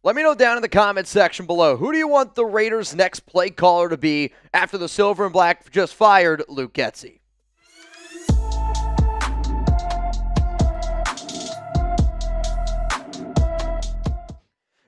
Let me know down in the comments section below. Who do you want the Raiders' next play caller to be after the Silver and Black just fired Luke Getsy?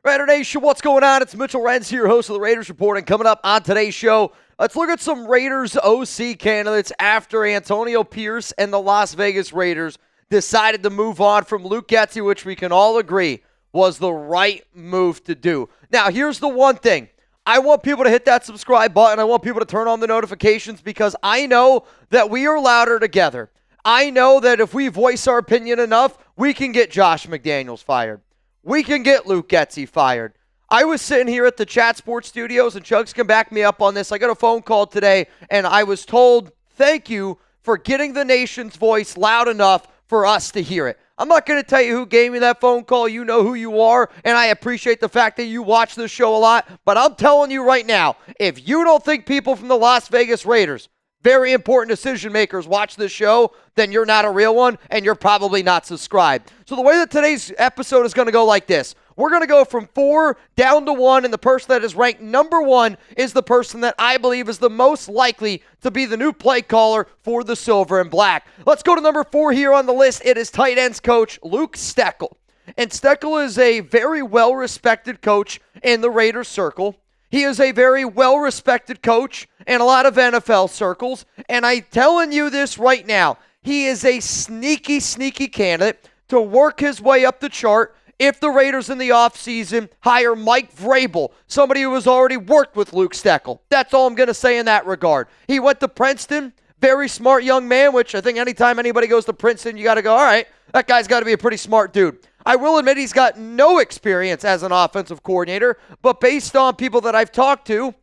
Raider Nation, what's going on? It's Mitchell Renz here, host of the Raiders Report, and coming up on today's show, let's look at some Raiders OC candidates after Anotnio Pierce and the Las Vegas Raiders decided to move on from Luke Getsy, which we can all agree was the right move to do. Now, here's the one thing. I want people to hit that subscribe button. I want people to turn on the notifications because I know that we are louder together. I know that if we voice our opinion enough, we can get Josh McDaniels fired. We can get Luke Getsy fired. I was sitting here at the Chat Sports Studios, and Chugs can back me up on this. I got a phone call today, and I was told, thank you for getting the nation's voice loud enough for us to hear it. I'm not going to tell you who gave me that phone call. You know who you are, and I appreciate the fact that you watch this show a lot. But I'm telling you right now, if you don't think people from the Las Vegas Raiders, very important decision makers, watch this show, then you're not a real one, and you're probably not subscribed. So the way that today's episode is going to go like this. We're going to go from 4 down to 1, and the person that is ranked number 1 is the person that I believe is the most likely to be the new play caller for the Silver and Black. Let's go to number 4 here on the list. It is tight ends coach Luke Steckel. And Steckel is a very well-respected coach in the Raiders circle. He is a very well-respected coach in a lot of NFL circles, and I'm telling you this right now, he is a sneaky, sneaky candidate to work his way up the chart if the Raiders in the offseason hire Mike Vrabel, somebody who has already worked with Luke Steckel. That's all I'm going to say in that regard. He went to Princeton, very smart young man, which I think anytime anybody goes to Princeton, you got to go, all right, that guy's got to be a pretty smart dude. I will admit he's got no experience as an offensive coordinator, but based on people that I've talked to,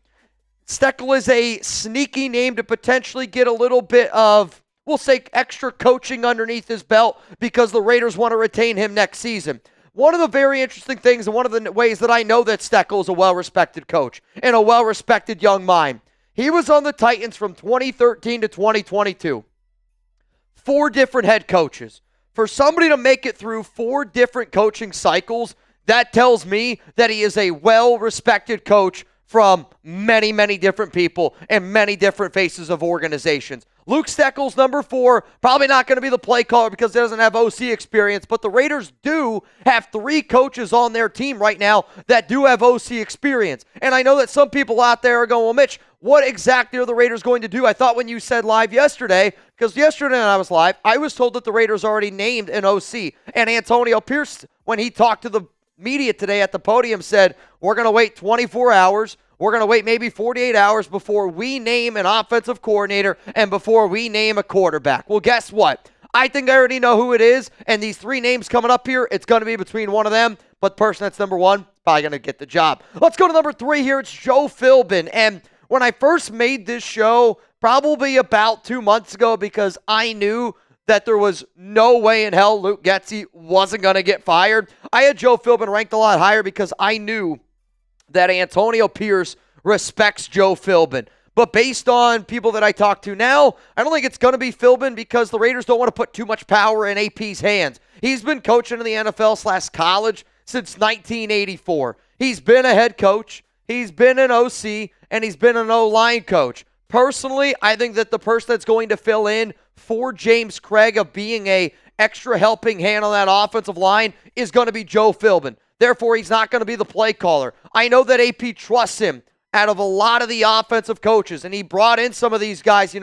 Steckel is a sneaky name to potentially get a little bit of, we'll say, extra coaching underneath his belt because the Raiders want to retain him next season. One of the very interesting things and one of the ways that I know that Steckel is a well-respected coach and a well-respected young mind, he was on the Titans from 2013 to 2022. 4 different head coaches. For somebody to make it through 4 different coaching cycles, that tells me that he is a well-respected coach from many, many different people and many different faces of organizations. Luke Steckel's number 4, probably not going to be the play caller because he doesn't have OC experience, but the Raiders do have 3 coaches on their team right now that do have OC experience. And I know that some people out there are going, well, Mitch, what exactly are the Raiders going to do? I thought when you said live yesterday, because yesterday when I was live, I was told that the Raiders already named an OC. And Anotnio Pierce, when he talked to the media today at the podium, said, we're going to wait 24 hours. We're going to wait maybe 48 hours before we name an offensive coordinator and before we name a quarterback. Well, guess what? I think I already know who it is, and these 3 names coming up here, it's going to be between one of them, but the person that's number 1 probably going to get the job. Let's go to number 3 here. It's Joe Philbin, and when I first made this show, probably about 2 months ago, because I knew that there was no way in hell Luke Getsy wasn't going to get fired, I had Joe Philbin ranked a lot higher because I knew that Anotnio Pierce respects Joe Philbin. But based on people that I talk to now, I don't think it's going to be Philbin because the Raiders don't want to put too much power in AP's hands. He's been coaching in the NFL/college since 1984. He's been a head coach, he's been an OC, and he's been an O-line coach. Personally, I think that the person that's going to fill in for James Craig of being a extra helping hand on that offensive line is going to be Joe Philbin. Therefore, he's not going to be the play caller. I know that AP trusts him out of a lot of the offensive coaches, and he brought in some of these guys,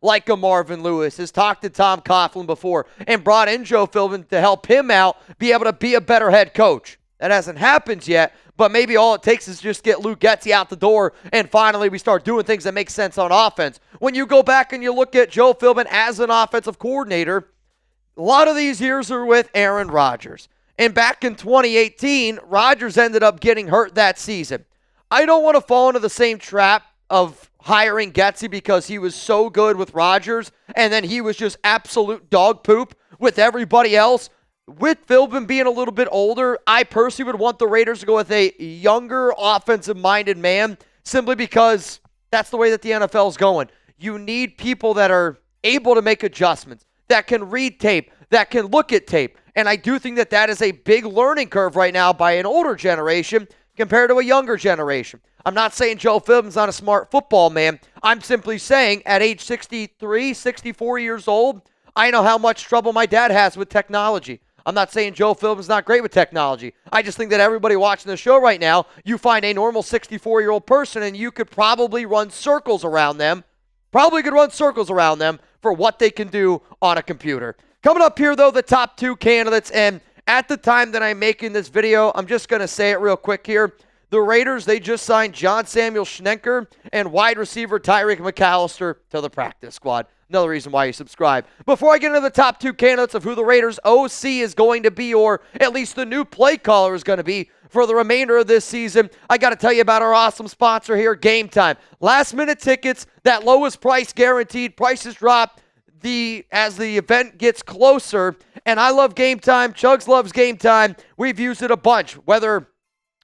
like a Marvin Lewis, has talked to Tom Coughlin before, and brought in Joe Philbin to help him out, be able to be a better head coach. That hasn't happened yet, but maybe all it takes is just get Luke Getsy out the door, and finally we start doing things that make sense on offense. When you go back and you look at Joe Philbin as an offensive coordinator, a lot of these years are with Aaron Rodgers. And back in 2018, Rodgers ended up getting hurt that season. I don't want to fall into the same trap of hiring Getsy because he was so good with Rodgers and then he was just absolute dog poop with everybody else. With Philbin being a little bit older, I personally would want the Raiders to go with a younger offensive-minded man simply because that's the way that the NFL is going. You need people that are able to make adjustments, that can read tape, that can look at tape. And I do think that that is a big learning curve right now by an older generation compared to a younger generation. I'm not saying Joe Philbin's not a smart football man. I'm simply saying at age 63, 64 years old, I know how much trouble my dad has with technology. I'm not saying Joe Philbin's not great with technology. I just think that everybody watching the show right now, you find a normal 64-year-old person and you could probably run circles around them. Probably could run circles around them for what they can do on a computer. Coming up here, though, the top two candidates. And at the time that I'm making this video, I'm just going to say it real quick here. The Raiders, they just signed John Samuel Schnenker and wide receiver Tyreek McAllister to the practice squad. Another reason why you subscribe. Before I get into the top two candidates of who the Raiders OC is going to be, or at least the new play caller is going to be for the remainder of this season, I got to tell you about our awesome sponsor here, Game Time. Last minute tickets, that lowest price guaranteed. Prices drop as the event gets closer. And I love Game Time. Chugs loves Game Time. We've used it a bunch, whether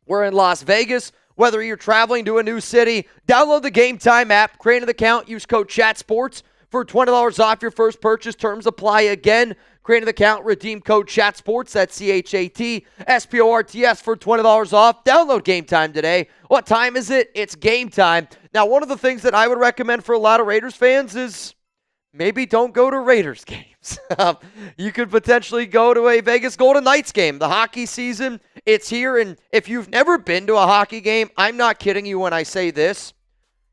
we're in Las Vegas, whether you're traveling to a new city. Download the Game Time app, create an account, use code CHATSPORTS for $20 off your first purchase. Terms apply again. Create an account, redeem code CHATSPORTS, that's CHATSPORTS for $20 off. Download Game Time today. What time is it? It's game time. Now, one of the things that I would recommend for a lot of Raiders fans is maybe don't go to Raiders games. You could potentially go to a Vegas Golden Knights game. The hockey season, it's here, and if you've never been to a hockey game, I'm not kidding you when I say this.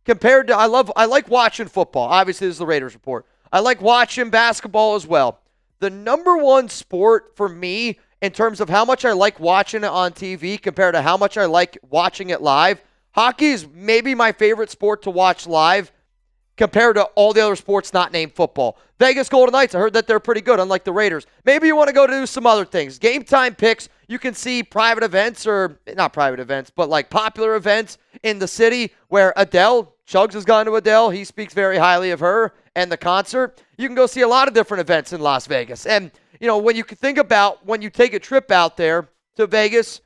Compared to, I like watching football. Obviously, this is the Raiders Report. I like watching basketball as well. The number one sport for me in terms of how much I like watching it on TV compared to how much I like watching it live, hockey is maybe my favorite sport to watch live compared to all the other sports not named football. Vegas Golden Knights, I heard that they're pretty good, unlike the Raiders. Maybe you want to go do some other things. Game Time picks, you can see private events, or not private events, but like popular events in the city where Adele, Chugs has gone to Adele. He speaks very highly of her and the concert. You can go see a lot of different events in Las Vegas. And, you know, when you think about when you take a trip out there to Vegas,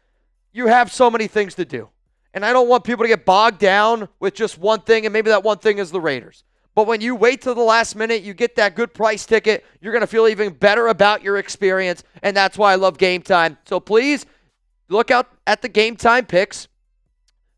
you have so many things to do. And I don't want people to get bogged down with just one thing, and maybe that one thing is the Raiders. But when you wait till the last minute, you get that good price ticket, you're going to feel even better about your experience, and that's why I love Game Time. So please look out at the Game Time picks.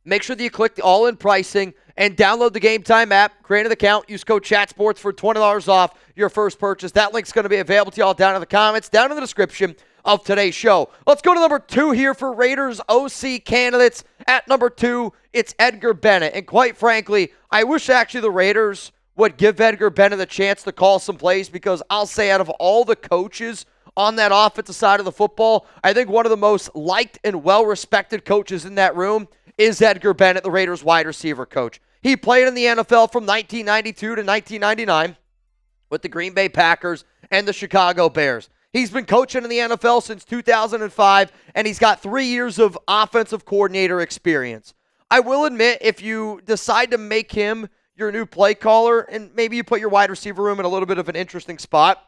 Make sure that you click the all-in pricing and download the Game Time app. Create an account. Use code CHATSPORTS for $20 off your first purchase. That link's going to be available to y'all down in the comments, down in the description of today's show. Let's go to number 2 here for Raiders OC candidates. At number 2, it's Edgar Bennett. And quite frankly, I wish actually the Raiders would give Edgar Bennett a chance to call some plays, because I'll say out of all the coaches on that offensive side of the football, I think one of the most liked and well-respected coaches in that room is Edgar Bennett, the Raiders wide receiver coach. He played in the NFL from 1992 to 1999 with the Green Bay Packers and the Chicago Bears. He's been coaching in the NFL since 2005, and he's got 3 years of offensive coordinator experience. I will admit, if you decide to make him your new play caller, and maybe you put your wide receiver room in a little bit of an interesting spot,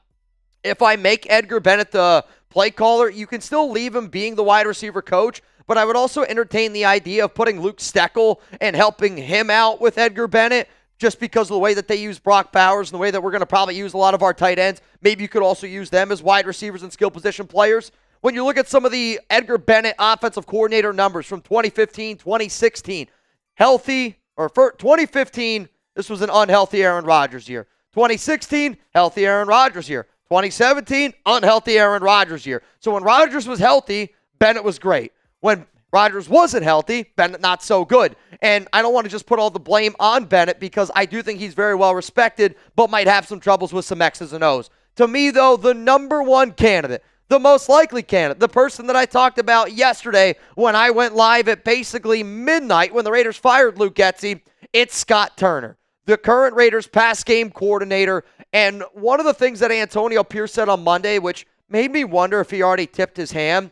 if I make Edgar Bennett the play caller, you can still leave him being the wide receiver coach, but I would also entertain the idea of putting Luke Steckel and helping him out with Edgar Bennett, just because of the way that they use Brock Bowers and the way that we're going to probably use a lot of our tight ends. Maybe you could also use them as wide receivers and skill position players. When you look at some of the Edgar Bennett offensive coordinator numbers from 2015, 2016, healthy, or for 2015, this was an unhealthy Aaron Rodgers year. 2016, healthy Aaron Rodgers year. 2017, unhealthy Aaron Rodgers year. So when Rodgers was healthy, Bennett was great. When Rodgers wasn't healthy, Bennett not so good. And I don't want to just put all the blame on Bennett, because I do think he's very well respected, but might have some troubles with some X's and O's. To me, though, the number one candidate, the most likely candidate, the person that I talked about yesterday when I went live at basically midnight when the Raiders fired Luke Getsy, it's Scott Turner, the current Raiders pass game coordinator. And one of the things that Antonio Pierce said on Monday, which made me wonder if he already tipped his hand,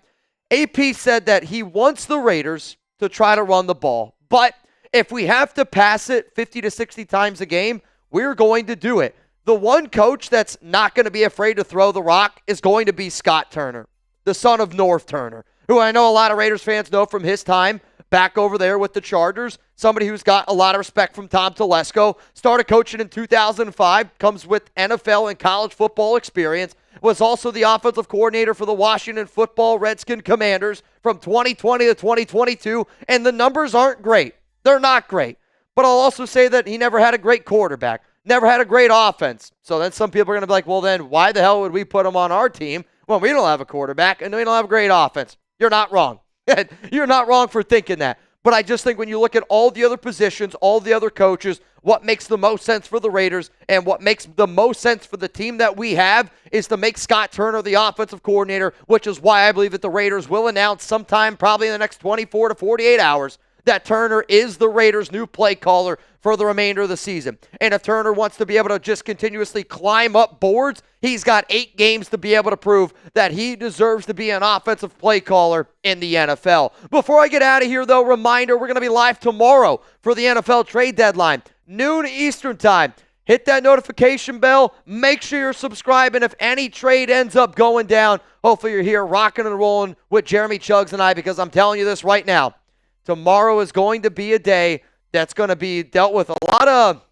AP said that he wants the Raiders to try to run the ball. But if we have to pass it 50 to 60 times a game, we're going to do it. The one coach that's not going to be afraid to throw the rock is going to be Scott Turner, the son of North Turner, who I know a lot of Raiders fans know from his time back over there with the Chargers. Somebody who's got a lot of respect from Tom Telesco. Started coaching in 2005. Comes with NFL and college football experience. Was also the offensive coordinator for the Washington Football Redskin Commanders from 2020 to 2022. And the numbers aren't great. They're not great. But I'll also say that he never had a great quarterback. Never had a great offense. So then some people are going to be like, well, then why the hell would we put him on our team when we don't have a quarterback and we don't have a great offense? You're not wrong. You're not wrong for thinking that. But I just think when you look at all the other positions, all the other coaches, what makes the most sense for the Raiders and what makes the most sense for the team that we have is to make Scott Turner the offensive coordinator, which is why I believe that the Raiders will announce sometime probably in the next 24 to 48 hours that Turner is the Raiders' new play caller for the remainder of the season. And if Turner wants to be able to just continuously climb up boards, he's got 8 games to be able to prove that he deserves to be an offensive play caller in the NFL. Before I get out of here, though, reminder, we're going to be live tomorrow for the NFL trade deadline, noon Eastern time. Hit that notification bell. Make sure you're subscribing if any trade ends up going down. Hopefully you're here rocking and rolling with Jeremy Chuggs and I, because I'm telling you this right now. Tomorrow is going to be a day that's going to be dealt with a lot of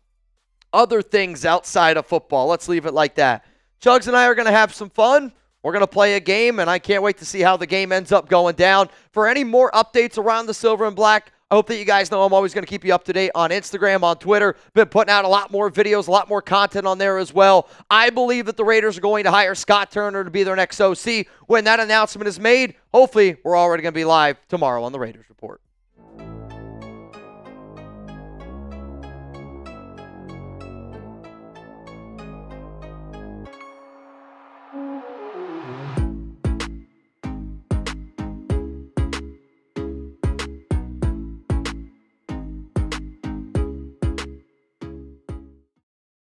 other things outside of football. Let's leave it like that. Chuggs and I are going to have some fun. We're going to play a game, and I can't wait to see how the game ends up going down. For any more updates around the Silver and Black, I hope that you guys know I'm always going to keep you up to date on Instagram, on Twitter. Been putting out a lot more videos, a lot more content on there as well. I believe that the Raiders are going to hire Scott Turner to be their next OC. When that announcement is made, hopefully we're already going to be live tomorrow on the Raiders Report.